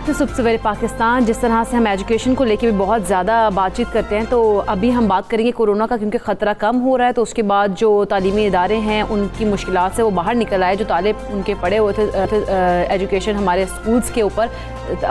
Back to सुबह सवेरे पाकिस्तान। जिस तरह से हम एजुकेशन को लेके भी बहुत ज़्यादा बातचीत करते हैं, तो अभी हम बात करेंगे कोरोना का, क्योंकि ख़तरा कम हो रहा है। तो उसके बाद जो तालीमी इदारे हैं उनकी मुश्किलात से वो बाहर निकल आए। जो तालिब उनके पड़े हुए थे एजुकेशन हमारे स्कूल्स के ऊपर,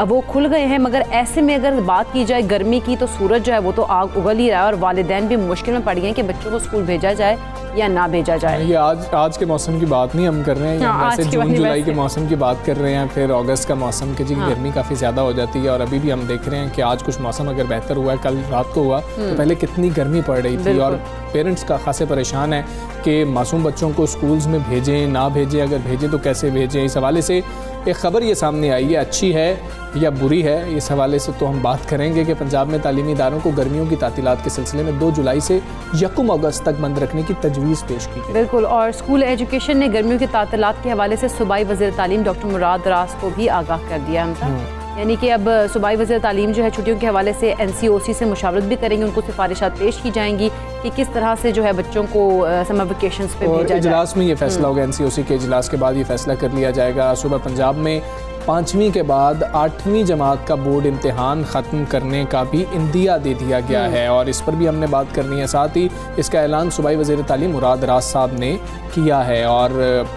वो खुल गए हैं। मगर ऐसे में अगर बात की जाए गर्मी की, तो सूरज जो है वो तो आग उगल ही रहा है और वालिदैन भी मुश्किल में पड़ गए हैं कि बच्चों को स्कूल भेजा जाए या ना भेजा जाए। ये आज के मौसम की बात नहीं हम कर रहे हैं, वैसे जून जुलाई के मौसम की बात कर रहे हैं, फिर अगस्त का मौसम की। गर्मी काफ़ी ज़्यादा हो जाती है और अभी भी हम देख रहे हैं कि आज कुछ मौसम अगर बेहतर हुआ है, कल रात को हुआ तो पहले कितनी गर्मी पड़ रही थी। और पेरेंट्स का खासे परेशान है कि मासूम बच्चों को स्कूल्स में भेजें ना भेजें, अगर भेजें तो कैसे भेजें। इस हवाले से एक ख़बर ये सामने आई है, अच्छी है या बुरी है, इस हवाले से तो हम बात करेंगे कि पंजाब में तालीमी इदारों को गर्मियों की तातीलात के सिलसिले में 2 जुलाई से 1 अगस्त तक बंद रखने की तजवीज़ पेश की गई। बिल्कुल, और स्कूल एजुकेशन ने गर्मियों की तातीलात के हवाले से सूबाई वज़ीर तालीम डॉक्टर मुराद रास को भी आगाह कर दिया है। यानी कि अब सूबाई वज़ीर तालीम जो है छुट्टियों के हवाले से NCOC से मुशावरत भी करेंगे, उनको सिफारिशात पेश की जाएंगी कि किस तरह से जो है बच्चों को समर वेकेशंस पे भेजा जाए। इजलास में ये फैसला होगा, NCOC के इजलास के बाद ये फैसला कर लिया जाएगा। सुबह पंजाब में 5वीं के बाद 8वीं जमात का बोर्ड इम्तिहान ख़त्म करने का भी इंदिया दे दिया गया है और इस पर भी हमने बात करनी है। साथ ही इसका ऐलान सूबाई वज़ीर तालीम मुराद रास साहब ने किया है। और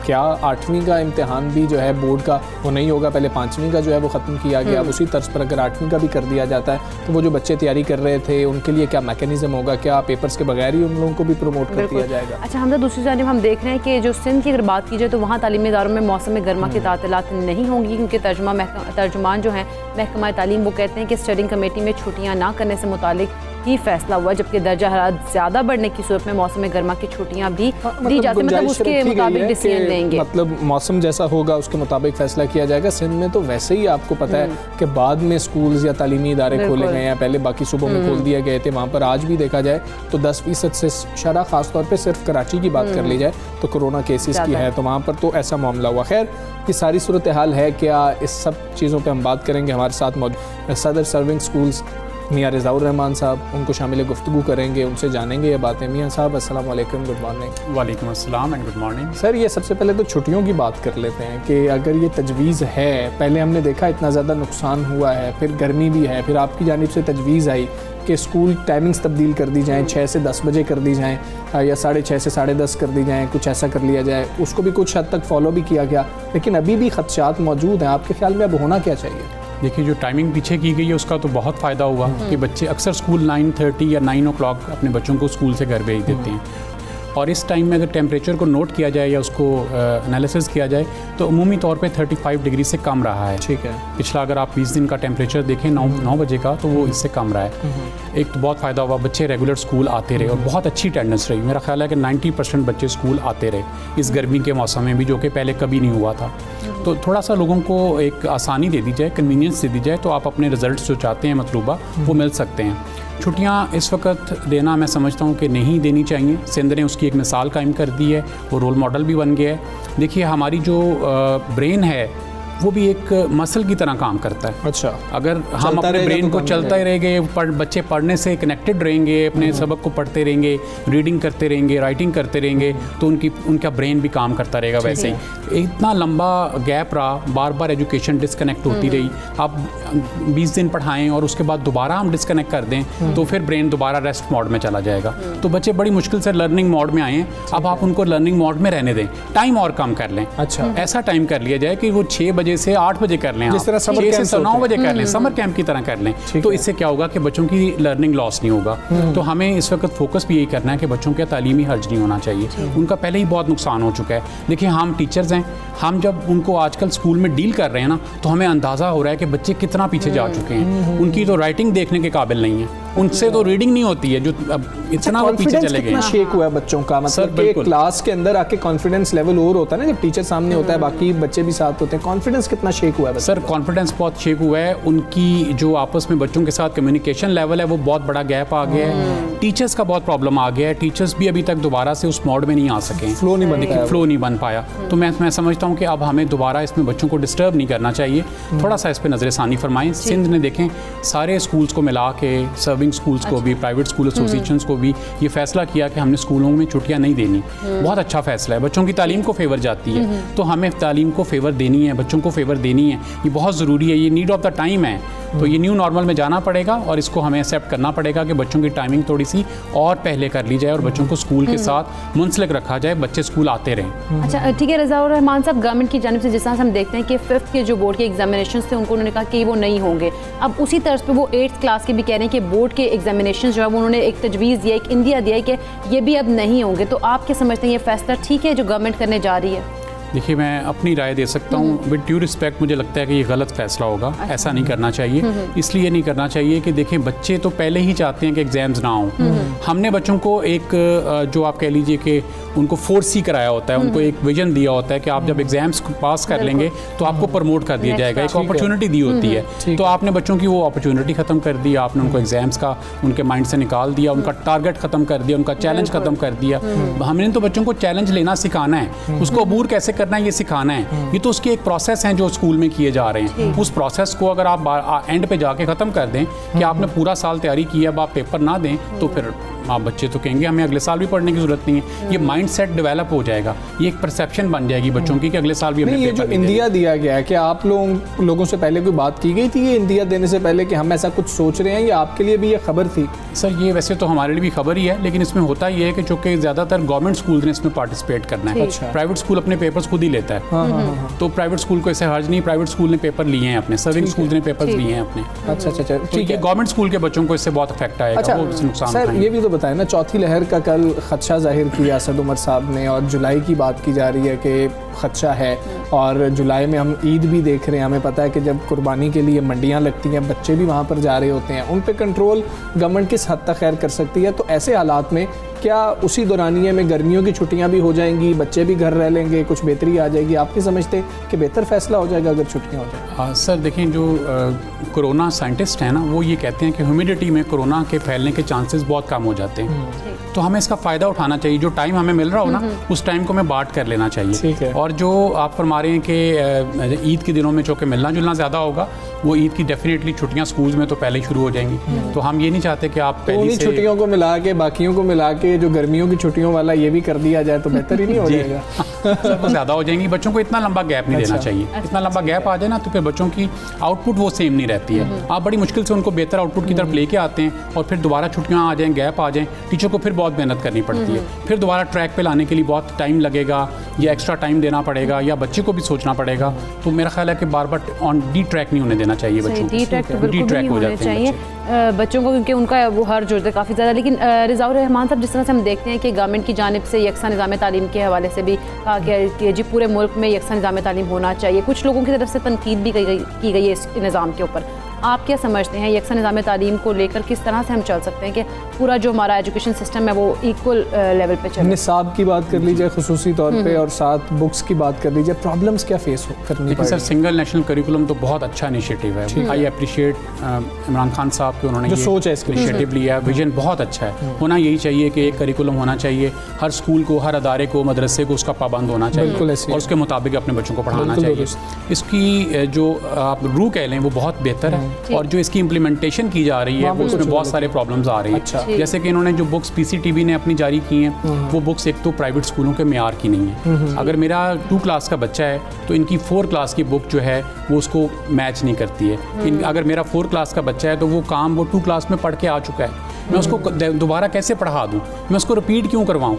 क्या 8वीं का इम्तिहान भी जो है बोर्ड का वो नहीं होगा, पहले 5वीं का जो है वो ख़त्म किया गया। अब उसी तर्ज पर अगर 8वीं का भी कर दिया जाता है तो वो जो बच्चे तैयारी कर रहे थे उनके लिए क्या मैकेनिज़्म होगा, क्या पेपर्स के बगैर ही उन लोगों को भी प्रमोट कर दिया जाएगा। अच्छा हमदा, दूसरी जानिब हम देख रहे हैं कि जो सिंध की अगर बात की जाए तो वहाँ तालीमी इदारों में मौसम गर्मा की तातीलात नहीं होंगी, क्योंकि तर्जुमान जो हैं महकमा तालीम वो कहते हैं कि स्टडिंग कमेटी में छुट्टियाँ ना करने से मुतालिक ही फैसला हुआ, जबकि दर्जा हरारत ज़्यादा बढ़ने की सूरत में मौसम गर्मा की छुट्टियाँ भी दी जाती हैं। मतलब उसके मुताबिक डिसीजन लेंगे, मतलब मौसम जैसा होगा उसके मुताबिक फैसला किया जाएगा। सिंध में तो वैसे ही आपको पता है कि बाद में स्कूल्स या तालीमी इदारे खोले गए हैं, पहले बाकी सूबों में खोल दिए गए थे। वहाँ पर आज भी देखा जाए तो 10% से शरह ख़ासतौर पर सिर्फ कराची की बात कर ली जाए तो कोरोना केसेस की है, तो वहाँ पर तो ऐसा मामला हुआ। खैर ये सारी सूरत हाल है क्या, इस सब चीज़ों पर हम बात करेंगे। हमारे साथ मौजूद सदर सर्विंग स्कूल्स मियाँ रिज़ाउर रहमान साहब, उनको शामिल गुफ्तगू करेंगे, उनसे जानेंगे ये बातें। मियाँ साहब अस्सलाम वालेकुम, गुड मॉर्निंग। वालेकुम अस्सलाम एंड गुड मॉर्निंग। सर ये सबसे पहले तो छुट्टियों की बात कर लेते हैं कि अगर ये तजवीज़ है, पहले हमने देखा इतना ज़्यादा नुकसान हुआ है, फिर गर्मी भी है, फिर आपकी जानिब से तजवीज़ आई कि स्कूल टाइमिंग्स तब्दील कर दी जाएँ, 6 से 10 बजे कर दी जाएँ या 6:30 से 10:30 कर दी जाएँ, कुछ ऐसा कर लिया जाए। उसको भी कुछ हद तक फॉलो भी किया गया, लेकिन अभी भी खदशात मौजूद हैं। आपके ख्याल में अब होना क्या चाहिए? देखिए जो टाइमिंग पीछे की गई है उसका तो बहुत फ़ायदा हुआ कि बच्चे अक्सर स्कूल 9:30 या 9 o'clock अपने बच्चों को स्कूल से घर भेज देते हैं। और इस टाइम में अगर टेम्परेचर को नोट किया जाए या उसको एनालिसिस किया जाए तो उमूमी तौर पे 35 डिग्री से कम रहा है। ठीक है, पिछला अगर आप 20 दिन का टेम्परेचर देखें 9 बजे का तो वो इससे कम रहा है। एक तो बहुत फ़ायदा हुआ, बच्चे रेगुलर स्कूल आते रहे और बहुत अच्छी अटेंडेंस रही। मेरा ख्याल है कि 90% बच्चे स्कूल आते रहे इस गर्मी के मौसम में भी, जो कि पहले कभी नहीं हुआ था। तो थोड़ा सा लोगों को एक आसानी दे दी जाए, कन्वीनियंस दे दी जाए, तो आप अपने रिजल्ट्स जो चाहते हैं मतलूबा वो मिल सकते हैं। छुट्टियां इस वक्त देना मैं समझता हूं कि नहीं देनी चाहिए। सिंध ने उसकी एक मिसाल कायम कर दी है, वो रोल मॉडल भी बन गया है। देखिए हमारी जो ब्रेन है वो भी एक मसल की तरह काम करता है। अच्छा, अगर हम अपने ब्रेन को चलता ही रहेंगे, बच्चे पढ़ने से कनेक्टेड रहेंगे, अपने सबक को पढ़ते रहेंगे, रीडिंग करते रहेंगे, राइटिंग करते रहेंगे, तो उनका ब्रेन भी काम करता रहेगा। वैसे ही इतना लंबा गैप रहा, बार बार एजुकेशन डिस्कनेक्ट होती रही। आप 20 दिन पढ़ाएं और उसके बाद दोबारा हम डिस्कनेक्ट कर दें तो फिर ब्रेन दोबारा रेस्ट मोड में चला जाएगा। तो बच्चे बड़ी मुश्किल से लर्निंग मोड में आए हैं, अब आप उनको लर्निंग मोड में रहने दें, टाइम और कम कर लें। अच्छा, ऐसा टाइम कर लिया जाए कि वो 6 बजे से 8 बजे कर लें, जिस तरह 6 से 9 बजे कर लें, समर कैंप की तरह कर लें। तो इससे क्या होगा कि बच्चों की लर्निंग लॉस नहीं होगा। तो हमें इस वक्त फोकस भी यही करना है कि बच्चों के तालीमी हर्ज नहीं होना चाहिए। उनका पहले ही बहुत नुकसान हो चुका है। देखिए हम टीचर्स हैं, हम जब उनको आजकल स्कूल में डील कर रहे हैं ना, तो हमें अंदाज़ा हो रहा है कि बच्चे कितना पीछे जा चुके हैं। उनकी तो राइटिंग देखने के काबिल नहीं है, उनसे तो रीडिंग नहीं होती है, जो अब इतना वो पीछे चले गए। शेक हुआ है बच्चों का, मतलब कि क्लास के अंदर आके कॉन्फिडेंस लेवल और होता है ना, जब टीचर सामने होता है बाकी बच्चे भी साथ होते हैं, कॉन्फिडेंस कितना शेक हुआ है? सर कॉन्फिडेंस बहुत शेक हुआ है। उनकी जो आपस में बच्चों के साथ कम्युनिकेशन लेवल है वो बहुत बड़ा गैप आ गया है। टीचर्स का बहुत प्रॉब्लम आ गया है, टीचर्स भी अभी तक दोबारा से उस मोड में नहीं आ सके, फ्लो नहीं बन पाया। तो मैं समझता हूँ कि अब हमें दोबारा इसमें बच्चों को डिस्टर्ब नहीं करना चाहिए, थोड़ा सा इस पर नज़रसानी फरमाएं। सिंध ने देखें सारे स्कूल्स को मिला के सबिंग स्कूल्स को भी, प्राइवेट स्कूल एसोसिएशंस को भी ये फैसला किया कि हमने स्कूलों में छुट्टियां नहीं देनी। बहुत अच्छा फैसला है, बच्चों की तालीम को फेवर जाती है, तो हमें तालीम को फेवर देनी है, बच्चों को फेवर देनी है, ये बहुत ज़रूरी है, ये नीड ऑफ द टाइम है। तो ये न्यू नॉर्मल में जाना पड़ेगा और इसको हमें एक्सेप्ट करना पड़ेगा कि बच्चों की टाइमिंग थोड़ी सी और पहले कर ली जाए और बच्चों को स्कूल के साथ मुंसलिक रखा जाए, बच्चे स्कूल आते रहें। अच्छा ठीक है रज़ा और रहमान साहब, गवर्नमेंट की जानिब से जिस तरह से हम देखते हैं कि 5th के जो बोर्ड के एग्जामिनेशन थे उनको उन्होंने कहा कि वो नहीं होंगे, अब उसी तर्ज पे वो 8th क्लास के भी कह रहे हैं कि बोर्ड के एग्जामिनेशन जो है वो उन्होंने एक तजवीज़ दिया, एक इंदिया दिया है कि ये भी अब नहीं होंगे। तो आप क्या समझते हैं ये फैसला ठीक है जो गवर्नमेंट करने जा रही है? देखिए, मैं अपनी राय दे सकता हूँ, विद ड्यू रिस्पेक्ट मुझे लगता है कि ये गलत फैसला होगा। ऐसा नहीं करना चाहिए। इसलिए नहीं करना चाहिए कि देखें, बच्चे तो पहले ही चाहते हैं कि एग्जाम्स ना हों। हमने बच्चों को एक जो आप कह लीजिए कि उनको फोर्स ही कराया होता है, उनको एक विजन दिया होता है कि आप जब एग्जाम्स पास कर लेंगे तो आपको प्रमोट कर दिया जाएगा, एक अपॉर्चुनिटी दी होती है। तो आपने बच्चों की वो अपॉर्चुनिटी ख़त्म कर दी, आपने उनको एग्जाम्स का उनके माइंड से निकाल दिया, उनका टारगेट ख़त्म कर दिया, उनका चैलेंज ख़त्म कर दिया। हमने तो बच्चों को चैलेंज लेना सिखाना है, उसको अबूर कैसे करना है ये सिखाना है। ये तो उसकी एक प्रोसेस है जो स्कूल में किए जा रहे हैं। उस प्रोसेस को अगर आप एंड पे जाके ख़त्म कर दें कि आपने पूरा साल तैयारी की है, अब आप पेपर ना दें, तो फिर आप बच्चे तो कहेंगे हमें अगले साल भी पढ़ने की जरूरत नहीं है। ये माइंडसेट डेवलप हो जाएगा, ये एक परसेप्शन बन जाएगी बच्चों की कि अगले साल भी हमें ये जो इंदिया दिया गया है, कि आप लोगों से पहले कोई बात की गई थी ये इंदिया देने से पहले कि हम ऐसा कुछ सोच रहे हैं, या आपके लिए भी ये खबर थी? सर, ये वैसे तो हमारे लिए भी खबर ही है, लेकिन इसमें होता ये है कि चूँकि ज़्यादातर गवर्नमेंट स्कूल ने इसमें पार्टिसिपेट करना है। प्राइवेट स्कूल अपने पेपर्स खुद ही लेता है। तो प्राइवेट स्कूल को ऐसे हर्ज नहीं, प्राइवेट स्कूल ने पेपर लिए हैं अपने, सर्विंग स्कूल ने पेपर लिए हैं अपने। अच्छा ठीक है। गवर्नमेंट स्कूल के बच्चों को इससे बहुत इफेक्ट आएगा, वो नुकसान। सर, ये भी तो बताएं ना, चौथी लहर का कल खदशा जाहिर किया असद उमर साहब ने, और जुलाई की बात की जा रही है कि खदशा है, और जुलाई में हम ईद भी देख रहे हैं। हमें पता है कि जब कुर्बानी के लिए मंडियां लगती हैं, बच्चे भी वहाँ पर जा रहे होते हैं, उन पे कंट्रोल गवर्नमेंट किस हद तक खैर कर सकती है? तो ऐसे हालात में क्या उसी दौरानिए में गर्मियों की छुट्टियां भी हो जाएंगी, बच्चे भी घर रह लेंगे, कुछ बेहतरी आ जाएगी? आप नहीं समझते कि बेहतर फैसला हो जाएगा अगर छुट्टियां हो जाए? सर देखें, जो कोरोना साइंटिस्ट हैं ना, वो ये कहते हैं कि ह्यूमिडिटी में कोरोना के फैलने के चांसेस बहुत कम हो जाते हैं। तो हमें इसका फ़ायदा उठाना चाहिए, जो टाइम हमें मिल रहा हो ना, उस टाइम को हमें बांट कर लेना चाहिए। और जो आप फरमा रहे हैं कि ईद के दिनों में चूँकि मिलना जुलना ज़्यादा होगा, वो ईद की डेफिनेटली छुट्टियां स्कूल्स में तो पहले ही शुरू हो जाएंगी। तो हम ये नहीं चाहते कि आप पहली से छुट्टियों को मिला के बाकियों को मिला के जो गर्मियों की छुट्टियों वाला ये भी कर दिया जाए तो बेहतर ही नहीं हो जाएगा? ज़्यादा हो जाएंगी। बच्चों को इतना लंबा गैप नहीं देना चाहिए। इतना लंबा गैप आ जाए ना तो फिर बच्चों की आउटपुट वो सेम नहीं रहती है। आप बड़ी मुश्किल से उनको बेहतर आउटपुट की तरफ लेके आते हैं और फिर दोबारा छुट्टियाँ आ जाएँ, गैप आ जाएँ, टीचर को फिर बहुत मेहनत करनी पड़ती है। फिर दोबारा ट्रैक पे लाने के लिए बहुत टाइम लगेगा, या एक्स्ट्रा टाइम देना पड़ेगा, या बच्चे को भी सोचना पड़ेगा। तो मेरा ख्याल है कि बार बार ऑन डी ट्रैक नहीं होने देना चाहिए बच्चों को। डी ट्रैक हो जाते हैं बच्चों को, क्योंकि उनका वो हर जो है काफ़ी ज़्यादा। लेकिन रिज़ाउर रहमान साहब, जिस तरह से हम देखते हैं कि गवर्नमेंट की जानिब से यकसा निज़ाम तालीम के हवाले से भी कहा गया कि जी पूरे मुल्क में यकसा निज़ाम तालीम होना चाहिए, कुछ लोगों की तरफ से तनकीद भी की गई है इस निज़ाम के ऊपर। आप क्या समझते हैं यकसा निज़ाम तालीम को लेकर किस तरह से हम चल सकते हैं कि पूरा जो हमारा एजुकेशन सिस्टम है वो इक्वल लेवल पे चले? निसाब की बात कर लीजिए खुसूसी तौर पे, और साथ बुक्स की बात कर लीजिए, प्रॉब्लम्स क्या फेस करनी पड़ेगी? सर, सिंगल नेशनल करिकुलम तो बहुत अच्छा इनिशिएटिव है। आई अप्रिशिएट इमरान खान साहब के, उन्होंने जो सोच है इसके इनिशिएटिव लिया, विजन बहुत अच्छा है। होना यही चाहिए कि एक करिकुलम होना चाहिए, हर स्कूल को, हर अदारे को, मदरसे को उसका पाबंद होना चाहिए और उसके मुताबिक अपने बच्चों को पढ़ाना चाहिए। इसकी जो आप रूह कह लें वो बहुत बेहतर है, और जो इसकी इम्प्लीमेंटेशन की जा रही है वो उसमें बहुत सारे प्रॉब्लम्स आ रही है। जैसे कि इन्होंने जो बुक्स PCTB ने अपनी जारी की हैं, वो बुक्स एक तो प्राइवेट स्कूलों के मेयार की नहीं है। अगर मेरा 2 क्लास का बच्चा है तो इनकी 4 क्लास की बुक जो है वो उसको मैच नहीं करती है। अगर मेरा 4 क्लास का बच्चा है तो वो काम वो 2 क्लास में पढ़ के आ चुका है, मैं उसको दोबारा कैसे पढ़ा दूँ, मैं उसको रिपीट क्यों करवाऊँ?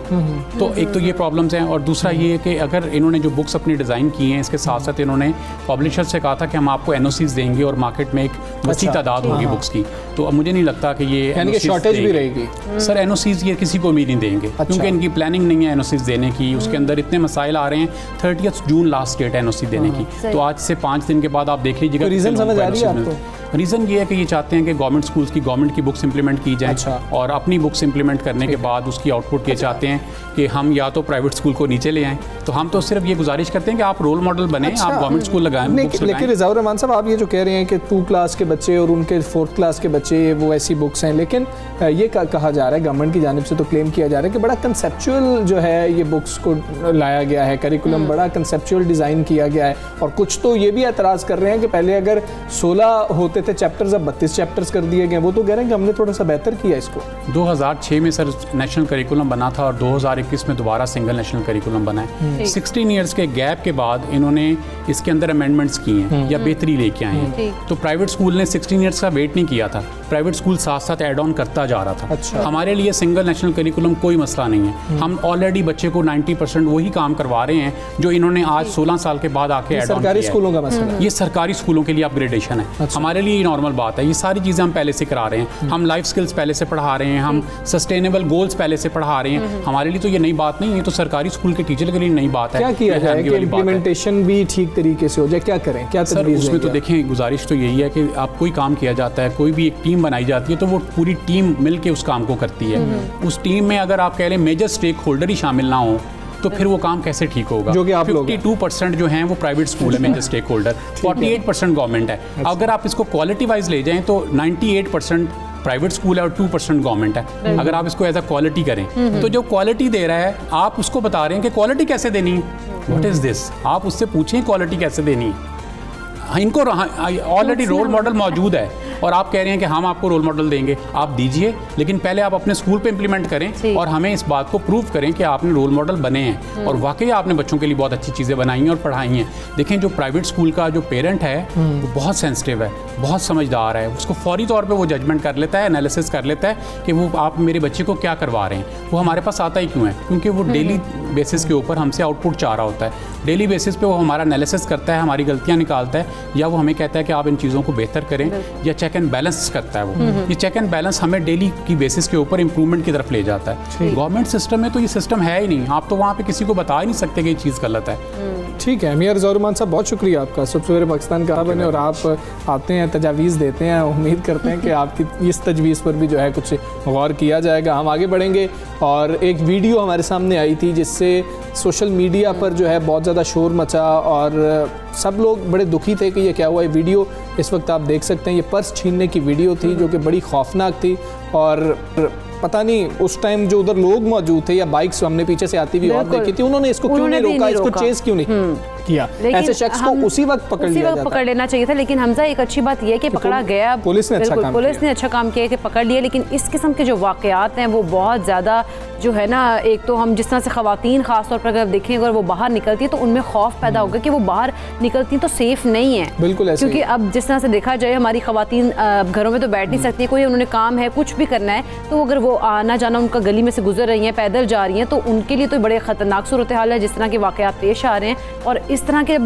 तो एक तो ये प्रॉब्लम्स हैं, और दूसरा ये है कि अगर इन्होंने जो बुक्स अपनी डिज़ाइन की हैं, इसके साथ साथ इन्होंने पब्लिशर से कहा था कि हम आपको NOCs देंगे और मार्केट में एक वसी तादाद होगी बुक्स की। तो अब मुझे नहीं लगता कि ये शॉर्टेज भी रहेगी। सर, NOCs ये किसी को भी नहीं देंगे, क्योंकि इनकी प्लानिंग नहीं है NOCs देने की। उसके अंदर इतने मसाइल आ रहे हैं। 30 जून लास्ट डेट है NOC देने की, तो आज से 5 दिन के बाद आप देख लीजिएगा। रीज़न समझ आ रही है आपको? रीज़न ये है कि ये चाहते हैं कि गवर्नमेंट स्कूल्स की गवर्नमेंट की बुक्स इंप्लीमेंट की जाए, हैं और अपनी बुक्स इंप्लीमेंट करने के बाद उसकी आउटपुट ये चाहते हैं कि हम या तो प्राइवेट स्कूल को नीचे ले आएँ। तो हम तो सिर्फ ये गुजारिश करते हैं कि आप रोल मॉडल बने, आप गवर्नमेंट स्कूल लगाएं। लेकिन रिज़ाउर रहमान साहब, आप ये जो कह रहे हैं कि 2 क्लास के बच्चे और उनके 4th क्लास के बच्चे वो ऐसी बुक्स हैं, लेकिन ये कहा जा रहा है, गवर्नमेंट की जानिब से तो क्लेम किया जा रहा है कि बड़ा कंसेप्चुअल जो है ये बुक्स को लाया गया है, करिकुलम बड़ा कंसेप्चुअल डिज़ाइन किया गया है। और कुछ तो ये भी एतराज़ कर रहे हैं कि पहले अगर 16 होते थे चैप्टर्स, अब 32 चैप्टर्स कर दिए गए। वो तो कह रहे हैं कि हमने थोड़ा सा बेहतर किया इसको। 2006 में सर नेशनल करिकुलम बना था और 2021 में दोबारा सिंगल नेशनल करिकुलम बना है। 16 ईयर्स के गैप के बाद इन्होंने इसके अंदर अमेंडमेंट्स किए हैं या बेहतरी लेके आए हैं। तो प्राइवेट स्कूल ने 16 ईयर्स का वेट नहीं किया था, प्राइवेट स्कूल साथ साथ एड ऑन करता जा रहा था। अच्छा। हमारे लिए सिंगल नेशनल करिकुलम कोई मसला नहीं है। हम ऑलरेडी बच्चे को 90% वही काम करवा रहे हैं जो इन्होंने आज 16 साल के बाद आके एड ऑन किया है। सरकारी स्कूलों का मसला है, ये सरकारी स्कूलों के लिए अपग्रेडेशन है। अच्छा। हमारे लिए ये नॉर्मल बात है। ये सारी चीज़ें हम पहले से करा रहे हैं। हम लाइफ स्किल्स पहले से पढ़ा रहे हैं, हम सस्टेनेबल गोल्स पहले से पढ़ा रहे हैं। हमारे लिए तो ये नई बात नहीं है, ये तो सरकारी स्कूल के टीचर के लिए नई बात है। क्या किया जाए कि इम्प्लीमेंटेशन भी ठीक तरीके से हो जाए? क्या करें, क्या सर उसमें तो देखें, गुजारिश तो यही है कि आप कोई काम किया जाता है, कोई भी एक टीम बनाई जाती है तो वो पूरी टीम मिल के उस काम को करती है। उस टीम में अगर आप कह लें मेजर स्टेक होल्डर ही शामिल ना हो तो फिर वो काम कैसे ठीक होगा? जो कि आप 52% जो हैं वो प्राइवेट स्कूल है मेजर स्टेक होल्डर, 48% गवर्नमेंट है। अगर आप इसको क्वालिटी वाइज ले जाएं तो 98% प्राइवेट स्कूल है और 2% गवर्नमेंट है। अगर आप इसको एज अ क्वालिटी करें तो जो क्वालिटी दे रहा है आप उसको बता रहे हैं कि क्वालिटी कैसे देनी है। What is this? आप उससे पूछें क्वालिटी कैसे देनी है। इनको ऑलरेडी रोल मॉडल मौजूद है और आप कह रहे हैं कि हम आपको रोल मॉडल देंगे। आप दीजिए, लेकिन पहले आप अपने स्कूल पे इंप्लीमेंट करें और हमें इस बात को प्रूव करें कि आपने रोल मॉडल बने हैं और वाकई आपने बच्चों के लिए बहुत अच्छी चीज़ें बनाई हैं और पढ़ाई हैं। देखें, जो प्राइवेट स्कूल का जो पेरेंट है वो बहुत सेंसिटिव है, बहुत समझदार है। उसको फौरी तौर पर वो जजमेंट कर लेता है, एनालिसिस कर लेता है कि वो आप मेरे बच्चे को क्या करवा रहे हैं। वो हमारे पास आता ही क्यों है? क्योंकि वो डेली बेसिस के ऊपर हमसे आउटपुट चाह रहा होता है। डेली बेसिस पे वो हमारा एनालिसिस करता है, हमारी गलतियाँ निकालता है, या वो हमें कहता है कि आप इन चीज़ों को बेहतर करें, या चेक एंड बैलेंस करता है वो। ये चेक एंड बैलेंस हमें डेली की बेसिस के ऊपर इंप्रूवमेंट की तरफ ले जाता है। गवर्नमेंट सिस्टम में तो ये सिस्टम है ही नहीं। आप तो वहाँ पे किसी को बता ही नहीं सकते कि ये चीज़ गलत है। ठीक है मियां रिज़वाउर रहमान साहब, बहुत शुक्रिया आपका। सबसे पहले पाकिस्तान का बने और आप आते हैं, तजावीज़ देते हैं। उम्मीद करते हैं कि आपकी इस तजवीज़ पर भी जो है कुछ गौर किया जाएगा। हम आगे बढ़ेंगे और एक वीडियो हमारे सामने आई थी जिससे सोशल मीडिया पर जो है बहुत ज़्यादा शोर मचा और सब लोग बड़े दुखी थे कि ये क्या हुआ। ये वीडियो इस वक्त आप देख सकते हैं, ये पर्स छीनने की वीडियो थी जो कि बड़ी खौफनाक थी। और पता नहीं उस टाइम जो उधर लोग मौजूद थे या बाइक्स हमने पीछे से आती हुई और देखी थी, उन्होंने इसको क्यों नहीं रोका, इसको चेस क्यों नहीं किया? ऐसे शख्स को उसी वक्त पकड़ लेना चाहिए था। लेकिन हमजा, एक अच्छी बात यह है कि पकड़ा गया, पुलिस ने अच्छा काम किया कि पकड़ लिया। लेकिन इस किस्म के जो वाकयात हैं वो बहुत ज़्यादा जो है ना, एक तो हम जिस तरह से ख़वातीन ख़ासतौर पर अगर देखें, अगर वो बाहर निकलती है तो उनमें खौफ पैदा होगा कि वो बाहर निकलती तो सेफ़ नहीं है। बिल्कुल ऐसे, क्योंकि अब जिस तरह से देखा जाए हमारी ख़वातीन घरों में तो बैठ नहीं सकती, कोई उन्होंने काम है, कुछ भी करना है, तो अगर वो आना जाना उनका गली में से गुजर रही हैं, पैदल जा रही हैं, तो उनके लिए तो बड़े ख़तरनाक सूरत हाल है जिस तरह के वाकयात पेश आ रहे हैं। और इस तरह के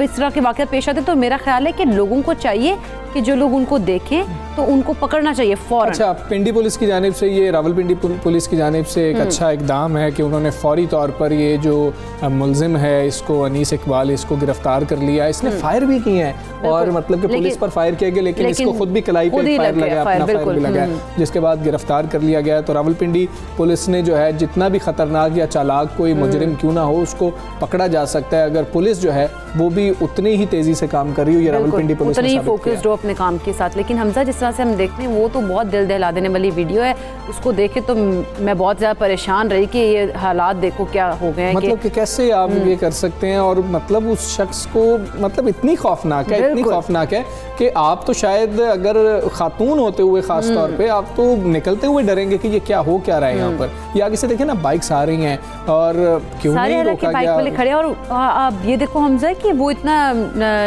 वाकयात पेश आते हैं तो मेरा ख्याल है कि लोगों को चाहिए कि जो लोग उनको देखें तो उनको पकड़ना चाहिए फौरन। अच्छा, पिंडी पुलिस की जानिब से, ये रावलपिंडी पुलिस की जानिब से एक अच्छा इकदाम है कि उन्होंने फौरी तौर पर ये जो मुलजिम है इसको, अनीस इकबाल, इसको गिरफ्तार कर लिया। इसने फायर भी किए हैं और मतलब कि पुलिस पर फायर किया गया, लेकिन इसको खुद भी कलाई पे फायर लगा, अपना फायर भी लगा, जिसके बाद गिरफ्तार कर लिया गया। तो रावलपिंडी पुलिस ने जो है जितना भी खतरनाक या चालाक कोई मुजरिम क्यों ना हो उसको पकड़ा जा सकता है अगर पुलिस जो है वो भी उतनी ही तेजी से काम कर रही हो। ये रावलपिंडी पुलिस उतनी ही फोकस्ड हो अपने काम के साथ। लेकिन हमजा, जिस तरह से हम देखते हैं वो तो बहुत दिल दहला देने वाली वीडियो है। उसको देखे तो मैं बहुत ज़्यादा परेशान रही कि ये हालात देखो क्या हो गए हैं। मतलब कि कैसे आप ये कर सकते हैं और मतलब उस शख्स को मतलब इतनी खौफनाक है, इतनी खौफनाक है कि आप तो शायद अगर खातून होते हुए खास तौर पे आप तो निकलते हुए डरेंगे कि ये क्या हो क्या रहा है यहाँ पर। ये आगे से देखें ना, बाइक्स आ रही हैं और क्यों नहीं रोका गया, वाले खड़े। और अब ये देखो हमजा कि वो इतना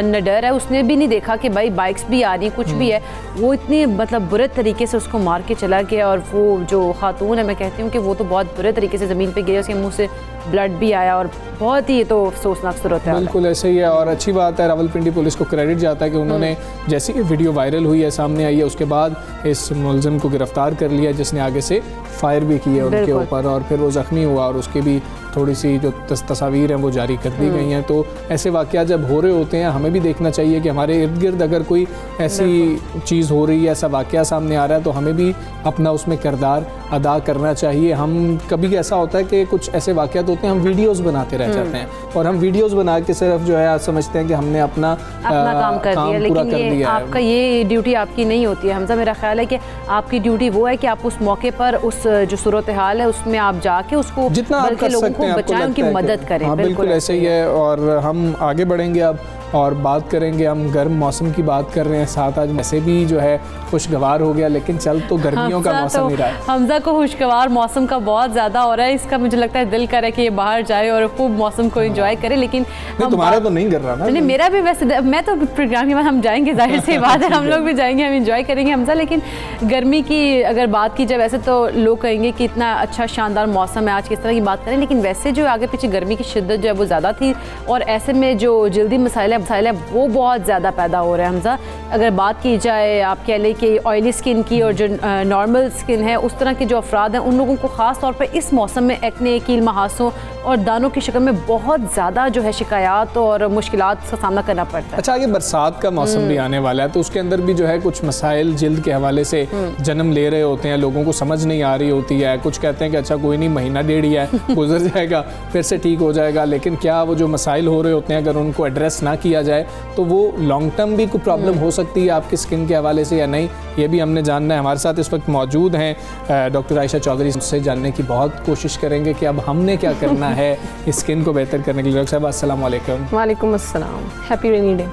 निडर है, उसने भी नहीं देखा कि भाई बाइक्स भी आ रही हैं, कुछ भी है। वो इतने मतलब बुरे तरीके से उसको मार के चला गया। और वो जो खातून है, मैं कहती हूँ कि वो तो बहुत बुरे बुरे तरीके से ज़मीन पे गिरे, उसके मुंह से ब्लड भी आया और बहुत ही ये तो अफसोसनाक सूरत है। बिल्कुल ऐसे ही है और अच्छी बात है, रावलपिंडी पुलिस को क्रेडिट जाता है कि उन्होंने जैसी कि वीडियो वायरल हुई है, सामने आई है, उसके बाद इस मुलजिम को गिरफ्तार कर लिया जिसने आगे से फायर भी किए उनके ऊपर, और फिर वो ज़ख्मी हुआ और उसके भी थोड़ी सी जो तस्वीर हैं वो जारी कर दी गई हैं। तो ऐसे वाक़यात जब हो रहे होते हैं हमें भी देखना चाहिए कि हमारे इर्द गिर्द अगर कोई ऐसी चीज़ हो रही है, ऐसा वाक़या सामने आ रहा है, तो हमें भी अपना उसमें किरदार अदा करना चाहिए। हम कभी ऐसा होता है कि कुछ ऐसे वाक़यात होते हैं हम वीडियोज़ बनाते रह जाते हैं और हम वीडियोज़ बना के सिर्फ जो है समझते हैं कि हमने अपना काम कर दिया, लेकिन ये आपका ये ड्यूटी आपकी नहीं होती है हमजा। मेरा ख्याल है कि आपकी ड्यूटी वो है कि आप उस मौके पर उस जो सूरत हाल है उसमें आप जाके उसको जितना आप कर सकते हैं बचाएं, उनकी मदद करें। हाँ, बिल्कुल ऐसे ही है। और हम आगे बढ़ेंगे अब और बात करेंगे, हम गर्म मौसम की बात कर रहे हैं, साथ आज वैसे भी जो है खुशगवार हो गया, लेकिन चल तो गर्मियों का मौसम ही रहा है। हमजा को खुशगवार मौसम का बहुत ज़्यादा हो रहा है, इसका मुझे लगता है दिल करे कि ये बाहर जाए और खूब मौसम को एंजॉय करे, लेकिन तुम्हारा तो नहीं कर रहा ना? नहीं, मेरा भी वैसे, मैं तो प्रोग्राम के बाद हम जाएंगे, जाहिर सी बात है हम लोग भी जाएंगे, हम एंजॉय करेंगे हमजा। लेकिन गर्मी की अगर बात की जाए, वैसे तो लोग कहेंगे कि इतना अच्छा शानदार मौसम है, आज किस तरह की बात करें, लेकिन वैसे जो आगे पीछे गर्मी की शिद्दत जो है वो ज़्यादा थी और ऐसे में जो जल्दी मसाइल है वो बहुत ज़्यादा पैदा हो रहे हैं हमजा। अगर बात की जाए आप कह लें कि ऑयली स्किन की और जो नॉर्मल स्किन है, उस तरह के जो अफराद हैं उन लोगों को ख़ास तौर पर इस मौसम में एक्ने, कील महासों और दानों की शक्ल में बहुत ज़्यादा जो है शिकायत और मुश्किलात का सामना करना पड़ता है। अच्छा, आगे बरसात का मौसम भी आने वाला है, तो उसके अंदर भी जो है कुछ मसाइल जिल्द के हवाले से जन्म ले रहे होते हैं, लोगों को समझ नहीं आ रही होती है। कुछ कहते हैं कि अच्छा कोई नहीं, महीना डेढ़ ही है, गुजर जाएगा, फिर से ठीक हो जाएगा, लेकिन क्या वो जो मसाइल हो रहे होते हैं अगर उनको एड्रेस ना किया जाए तो वो लॉन्ग टर्म भी कोई प्रॉब्लम हो सकती है आपकी स्किन के हवाले से या नहीं, ये भी हमने जानना है। हमारे साथ इस वक्त मौजूद हैं डॉक्टर आयशा चौधरी, उससे जानने की बहुत कोशिश करेंगे कि अब हमने क्या करना है स्किन को बेहतर करने के लिए। डॉक्टर साहब अस्सलाम वालेकुम। वालेकुम अस्सलाम, हैप्पी रेनी डे।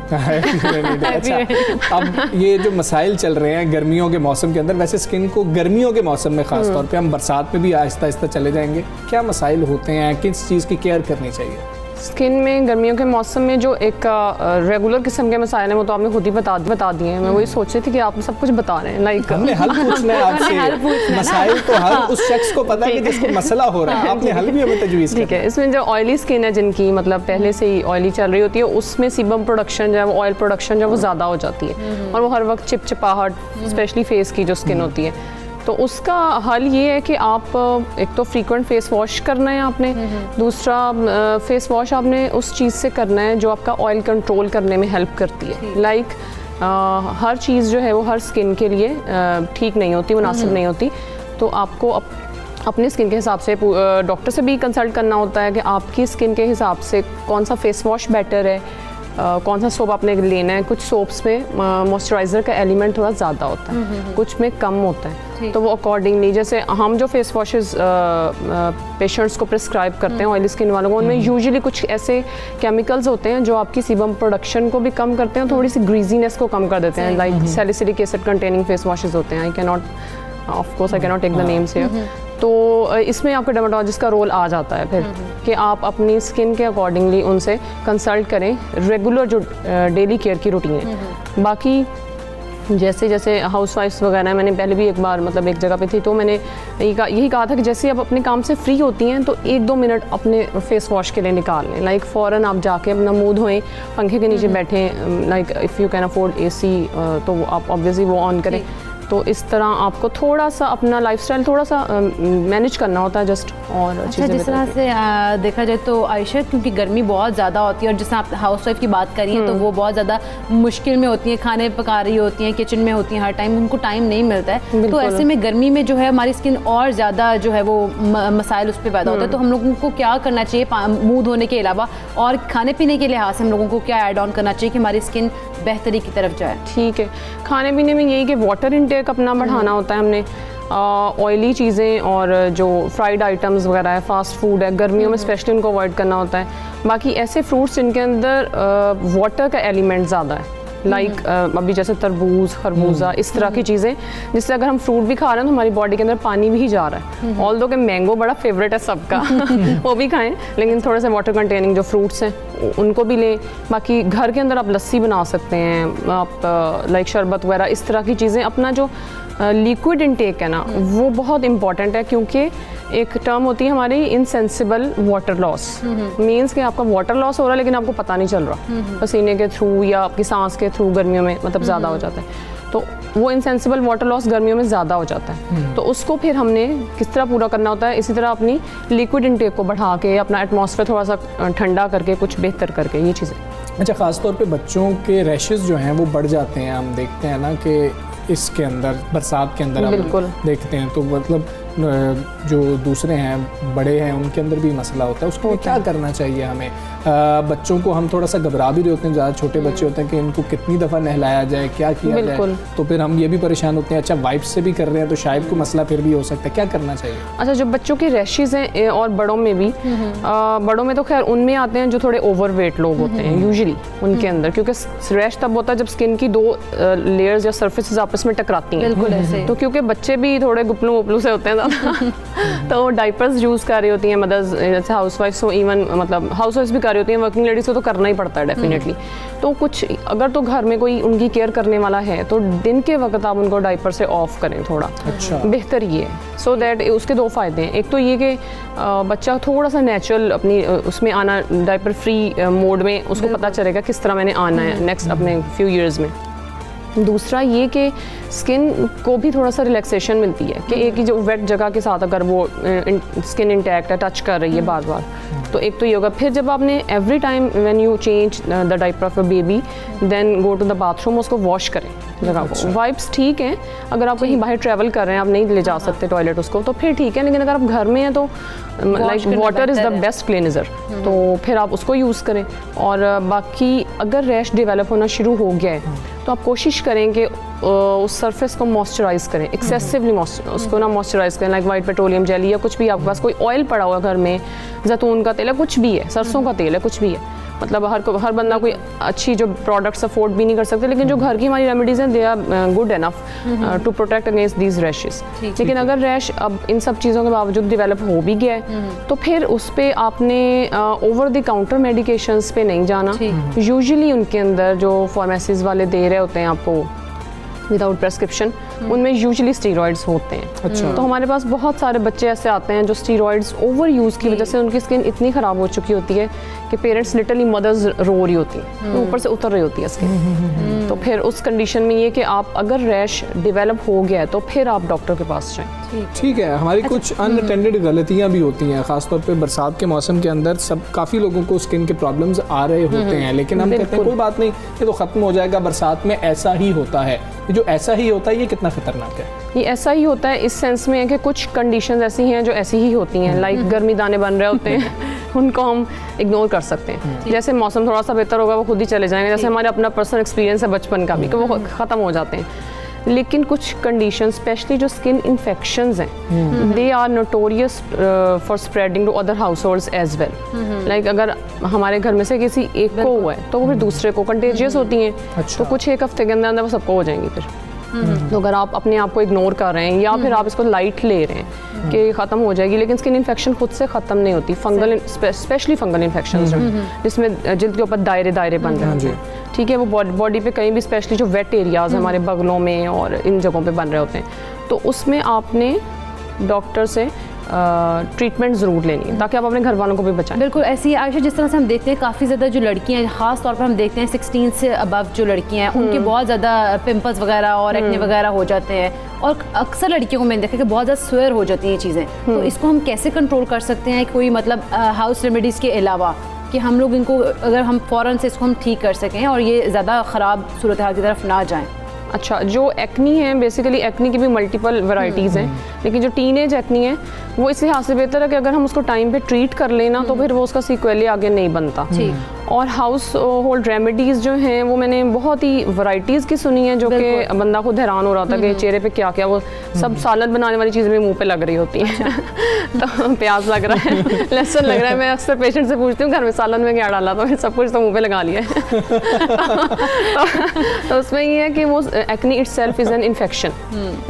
अच्छा, अब ये जो मसाइल चल रहे हैं गर्मियों के मौसम के अंदर, वैसे स्किन को गर्मियों के मौसम में खास तौर पे, हम बरसात में भी आहिस्ता आहिस्ता चले जाएंगे, क्या मसाइल होते हैं, किस चीज़ की केयर करनी चाहिए स्किन में गर्मियों के मौसम में? जो एक रेगुलर किस्म के मसाइल हैं वो तो आपने खुद ही बता दिए हैं। मैं वही सोच रही थी कि आप सब कुछ बता रहे हैं, लाइक हमने हल पूछना है आपसे। मसाइल तो हर उस शख्स को पता है कि जिसको मसला हो रहा है, आपने हल भी हमें तजवीज़ ठीक है। इसमें जो ऑयली स्किन है, जिनकी मतलब पहले से ही ऑयली चल रही होती है, उसमें सीबम प्रोडक्शन जो है वो ऑयल प्रोडक्शन जो है वो ज़्यादा हो जाती है और वो हर वक्त चिपचिपाहट, स्पेशली फेस की जो स्किन होती है, तो उसका हल ये है कि आप एक तो फ्रीक्वेंट फेस वॉश करना है आपने, दूसरा फेस वॉश आपने उस चीज़ से करना है जो आपका ऑयल कंट्रोल करने में हेल्प करती है। लाइक हर चीज़ जो है वो हर स्किन के लिए ठीक नहीं होती, मुनासिब नहीं होती, तो आपको अपनी स्किन के हिसाब से डॉक्टर से भी कंसल्ट करना होता है कि आपकी स्किन के हिसाब से कौन सा फेस वॉश बेटर है, कौन सा सोप आपने लेना है। कुछ सोप्स में मॉइस्चराइज़र का एलिमेंट थोड़ा ज़्यादा होता है, कुछ में कम होता है, तो वो अकॉर्डिंगली, जैसे हम जो फेस वॉशेस पेशेंट्स को प्रिस्क्राइब करते हैं ऑयली स्किन वालों को, उनमें यूजुअली कुछ ऐसे केमिकल्स होते हैं जो आपकी सीबम प्रोडक्शन को भी कम करते हैं, थोड़ी सी ग्रीजीनेस को कम कर देते हैं। Like salicylic acid containing face washes होते हैं, I can not take the names here. तो इसमें आपका डर्मेटोलॉजिस्ट का रोल आ जाता है फिर कि आप अपनी स्किन के अकॉर्डिंगली उनसे कंसल्ट करें, रेगुलर जो डेली केयर की रूटीन है। बाकी जैसे जैसे हाउसवाइफ्स वगैरह, मैंने पहले भी एक बार मतलब एक जगह पे थी तो मैंने यही कहा था कि जैसे आप अपने काम से फ्री होती हैं तो 1-2 मिनट अपने फेस वॉश के लिए निकाल लें। लाइक फ़ौरन आप जाके अपना मुंह धोएं, पंखे के नीचे बैठें, like if you can afford AC तो आप ऑब्वियसली वो ऑन करें। तो इस तरह आपको थोड़ा सा अपना लाइफस्टाइल थोड़ा सा मैनेज करना होता है जस्ट। और अच्छा, जिस तरह से देखा जाए तो आयशा, क्योंकि गर्मी बहुत ज़्यादा होती है और जिस आप हाउसवाइफ की बात करी है तो वो बहुत ज़्यादा मुश्किल में होती हैं, खाने पका रही होती हैं, किचन में होती हैं, हर टाइम उनको टाइम नहीं मिलता है, तो ऐसे में गर्मी में जो है हमारी स्किन और ज़्यादा जो है वो मसाइल उस पर पैदा होता है। तो हम लोगों को क्या करना चाहिए मुँह धोने के अलावा, और खाने पीने के लिहाज से हम लोगों को क्या ऐड ऑन करना चाहिए कि हमारी स्किन बेहतरी की तरफ जाए? ठीक है, खाने पीने में यही कि वाटर इनटेक अपना बढ़ाना होता है हमने। ऑयली चीज़ें और जो फ्राइड आइटम्स वगैरह है, फास्ट फूड है, गर्मियों में स्पेशली उनको अवॉइड करना होता है। बाकी ऐसे फ्रूट्स जिनके अंदर वाटर का एलिमेंट ज़्यादा है, लाइक अभी जैसे तरबूज, खरबूजा, इस तरह की चीज़ें, जिससे अगर हम फ्रूट भी खा रहे हैं तो हमारी बॉडी के अंदर पानी भी जा रहा है। ऑल्दो कि मैंगो बड़ा फेवरेट है सबका वो भी खाएं, लेकिन थोड़े से वाटर कंटेनिंग जो फ्रूट्स हैं उनको भी लें। बाकी घर के अंदर आप लस्सी बना सकते हैं, आप लाइक शरबत वगैरह, इस तरह की चीज़ें। अपना जो लिक्विड इनटेक है ना वो बहुत इम्पॉर्टेंट है, क्योंकि एक टर्म होती है हमारी इनसेंसिबल वाटर लॉस। मीन्स कि आपका वाटर लॉस हो रहा है लेकिन आपको पता नहीं चल रहा, पसीने के थ्रू या आपकी सांस के थ्रू गर्मियों में मतलब ज़्यादा हो जाता है, तो वो इनसेंसिबल वाटर लॉस गर्मियों में ज़्यादा हो जाता है। तो उसको फिर हमने किस तरह पूरा करना होता है, इसी तरह अपनी लिक्विड इनटेक को बढ़ा के, अपना एटमॉस्फेयर थोड़ा सा ठंडा करके, कुछ बेहतर करके, ये चीज़ें। अच्छा, ख़ासतौर पे बच्चों के रैशेस जो हैं वो बढ़ जाते हैं, हम देखते हैं ना कि इसके अंदर बरसात के अंदर हम देखते हैं, तो मतलब जो दूसरे हैं बड़े हैं उनके अंदर भी मसला होता है, उसको क्या करना चाहिए हमें? बच्चों को हम थोड़ा सा घबरा भी रहे होते हैं, ज़्यादा छोटे बच्चे होते हैं कि इनको कितनी दफ़ा नहलाया जाए, क्या किया जाए, तो फिर हम ये भी परेशान होते हैं। अच्छा, वाइप्स से भी कर रहे हैं तो शायद कोई मसला फिर भी हो सकता है, क्या करना चाहिए? अच्छा, जो बच्चों के रैशेज़ हैं और बड़ों में भी, बड़ों में तो खैर उनमें आते हैं जो थोड़े ओवरवेट लोग होते हैं यूजुअली उनके अंदर, क्योंकि रैश तब होता है जब स्किन की 2 लेयर्स या सर्फेसेस आपस में टकराती हैं। बिल्कुल ऐसे। तो क्योंकि बच्चे भी थोड़े गुपलू वुपलू से होते हैं तो डाइपर्स यूज़ कर रही होती हैं मदर्स, जैसे हाउस वाइफ्स हो, इवन मतलब हाउस वाइफ्स भी कर रही होती हैं, वर्किंग लेडीज़ को तो करना ही पड़ता है डेफिनेटली। तो कुछ अगर तो घर में कोई उनकी केयर करने वाला है तो दिन के वक्त आप उनको डाइपर से ऑफ करें थोड़ा। अच्छा। बेहतर ये है, सो दैट उसके 2 फ़ायदे हैं। एक तो ये कि बच्चा थोड़ा सा नेचुरल अपनी उसमें आना, डाइपर फ्री मोड में उसको पता चलेगा किस तरह मैंने आना है नेक्स्ट अपने फ्यू ईयर्स में। दूसरा ये कि स्किन को भी थोड़ा सा रिलैक्सेशन मिलती है कि एक ही जो वेट जगह के साथ अगर वो स्किन इंटैक्ट है, टच कर रही है बार बार, तो एक तो ये होगा। फिर जब आपने every time when you change the diaper of a baby then go to the bathroom, उसको वॉश करें जगह को। वाइप्स ठीक हैं, अगर आप कहीं बाहर ट्रैवल कर रहे हैं, आप नहीं ले जा सकते टॉयलेट उसको, तो फिर ठीक है, लेकिन अगर आप घर में हैं तो like water is the best cleanser, तो फिर आप उसको यूज़ करें। और बाकी अगर रैश डेवलप होना शुरू हो गया है तो आप कोशिश करें कि उस सरफेस को मॉइस्चराइज़ करें, एक्सेसिवली उसको ना मॉइस्चराइज़ करें, लाइक वाइट पेट्रोलियम जेली या कुछ भी आपके पास कोई ऑयल पड़ा हुआ घर में, जैतून का तेल है, कुछ भी है, सरसों का तेल है, कुछ भी है, मतलब हर बंदा कोई अच्छी जो प्रोडक्ट्स अफोर्ड भी नहीं कर सकते, लेकिन जो घर की हमारी रेमेडीज़ हैं they are good enough to protect against these rashes. लेकिन अगर रैश अब इन सब चीज़ों के बावजूद डेवलप हो भी गया है तो फिर उस पर आपने ओवर द काउंटर मेडिकेशंस पे नहीं जाना। यूजुअली उनके अंदर जो फार्मेसीज वाले दे रहे होते हैं आपको विदाउट प्रेस्क्रिप्शन, उनमें यूजुअली स्टीरॉइड्स होते हैं। अच्छा। तो हमारे पास बहुत सारे बच्चे ऐसे आते हैं जो स्टीरॉइड्स ओवर यूज़ की वजह से उनकी स्किन इतनी ख़राब हो चुकी होती है कि पेरेंट्स लिटरली मदर्स रो रही होती हैं, ऊपर से उतर रही होती है स्किन। तो फिर उस कंडीशन में ये कि आप अगर रैश डेवलप हो गया है तो फिर आप डॉक्टर के पास जाएं। ठीक है। हमारी कुछ अनअटेंडेड गलतियाँ भी होती हैं, ख़ासतौर पे बरसात के मौसम के अंदर काफ़ी लोगों को स्किन के प्रॉब्लम्स आ रहे होते हैं, लेकिन हम कहते हैं कोई बात नहीं, ये तो ख़त्म हो जाएगा, बरसात में ऐसा ही होता है। जो ऐसा ही होता है ये कितना खतरनाक है? ये ऐसा ही होता है इस सेंस में है कि कुछ कंडीशंस ऐसी हैं जो ऐसी ही होती हैं, लाइक गर्मी दाने बन रहे होते हैं उनको हम इग्नोर कर सकते हैं। जैसे मौसम थोड़ा सा बेहतर होगा वो खुद ही चले जाएंगे, जैसे हमारे अपना पर्सनल एक्सपीरियंस है बचपन का भी कि वो ख़त्म हो जाते हैं। लेकिन कुछ कंडीशन स्पेशली जो स्किन इन्फेक्शंस हैं they are notorious for spreading to other house holds as well. Like अगर हमारे घर में से किसी एक को हुआ है तो वो फिर दूसरे को कंटेजियस होती हैं। अच्छा। तो कुछ एक हफ्ते के अंदर वो सबको हो जाएंगी फिर। तो अगर आप अपने आप को इग्नोर कर रहे हैं या फिर आप इसको लाइट ले रहे हैं कि ख़त्म हो जाएगी, लेकिन स्किन इन्फेक्शन खुद से ख़त्म नहीं होती। फंगल स्पेशली फंगल इन्फेक्शन जिसमें जल्द के ऊपर दायरे दायरे बन रहे हैं, ठीक है, वो बॉडी पे कहीं भी स्पेशली जो वेट एरियाज हमारे बगलों में और इन जगहों पे बन रहे होते हैं, तो उसमें आपने डॉक्टर से ट्रीटमेंट ज़रूर लेनी है ताकि आप अपने घर वालों को भी बचाएं। बिल्कुल ऐसी आयशा, जिस तरह से हम देखते हैं काफ़ी ज़्यादा जो लड़कियां हैं, ख़ास तौर पर हम देखते हैं 16 से अबव जो लड़कियां हैं उनके बहुत ज़्यादा पिंपल्स वगैरह और एक्ने वगैरह हो जाते हैं, और अक्सर लड़कियों को मैंने देखा कि बहुत ज़्यादा स्वेयर हो जाती हैं चीज़ें। तो इसको हम कैसे कंट्रोल कर सकते हैं, कोई मतलब हाउस रेमेडीज़ के अलावा, कि हम लोग इनको अगर हम फ़ौरन से इसको हम ठीक कर सकें और ये ज़्यादा ख़राब सूरत हाल की तरफ ना जाएँ? अच्छा, जो एक्नी है बेसिकली एक्नी की भी मल्टीपल वैरायटीज़ हैं, लेकिन जो टीनेज एक्नी है वो इस लिहाज से बेहतर है कि अगर हम उसको टाइम पे ट्रीट कर लेना तो फिर वो उसका सीक्वेली आगे नहीं बनता। और हाउस होल्ड रेमेडीज़ जो हैं वो मैंने बहुत ही वैरायटीज़ की सुनी है जो कि बंदा खुद हैरान हो रहा था कि चेहरे पे क्या क्या वो सब सालन बनाने वाली चीज़ें भी मुंह पे लग रही होती हैं। तो प्याज लग रहा है, लहसुन लग रहा है, मैं अक्सर पेशेंट से पूछती हूँ घर में सालन में क्या डाला, तो फिर सब कुछ तो मुँह पे लगा लिया है। तो उसमें ये है कि वो acne itself is an infection,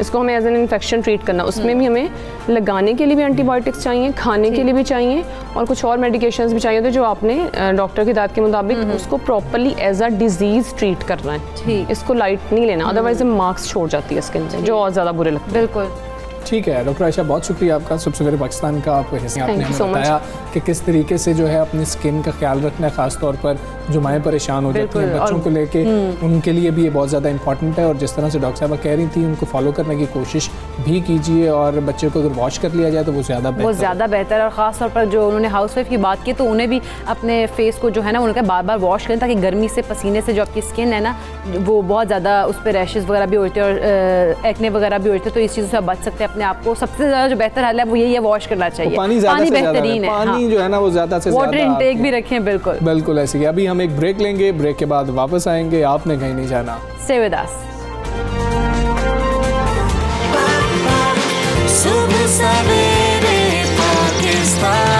इसको हमें एज एन इन्फेक्शन ट्रीट करना। उसमें भी हमें लगाने के लिए भी एंटीबायोटिक्स चाहिए, खाने के लिए भी चाहिए और कुछ और मेडिकेशंस भी चाहिए, तो जो आपने डॉक्टर की हिदायत के मुताबिक उसको properly as a disease treat करना है। इसको लाइट नहीं लेना, अदरवाइज मार्क्स छोड़ जाती है स्किन से जो और ज़्यादा बुरे लगते हैं। बिल्कुल ठीक है डॉक्टर आयशा, बहुत शुक्रिया आपका। सुबह सवेरे पाकिस्तान का आप हिस्सा, आपने हमें बताया कि किस तरीके से जो है अपनी स्किन का ख्याल रखना है, खास तौर पर जो माएँ परेशान हो जाती हैं बच्चों को लेके, उनके लिए भी ये बहुत ज़्यादा इंपॉर्टेंट है। और जिस तरह से डॉक्टर साहबा कह रही थी, उनको फॉलो करने की कोशिश भी कीजिए और बच्चे को अगर वॉश कर लिया जाए तो वो ज़्यादा बेहतर है। और ख़ास तौर पर जो उन्होंने हाउसवाइफ की बात की, तो उन्हें भी अपने फेस को जो है ना उनका बार बार वॉश करें, ताकि गर्मी से पसीने से जो आपकी स्किन है ना वो बहुत ज़्यादा उस पर रैशेज़ वगैरह भी होते हैं और एक्ने वगैरह भी होते हैं। तो इस चीज़ों से आप बच सकते हैं अपने आप को। सबसे ज़्यादा जो बेहतर हाल है वो यही है, वॉश करना चाहिए। पानी बेहतरीन है, पानी जो है ना वो ज़्यादा से वाटर इनटेक भी रखें। बिल्कुल बिल्कुल ऐसे ही। अभी हम एक ब्रेक लेंगे, ब्रेक के बाद वापस आएंगे। आपने कहीं नहीं जाना, स्टे विद अस। सुबह सवेरे पाकिस्तान।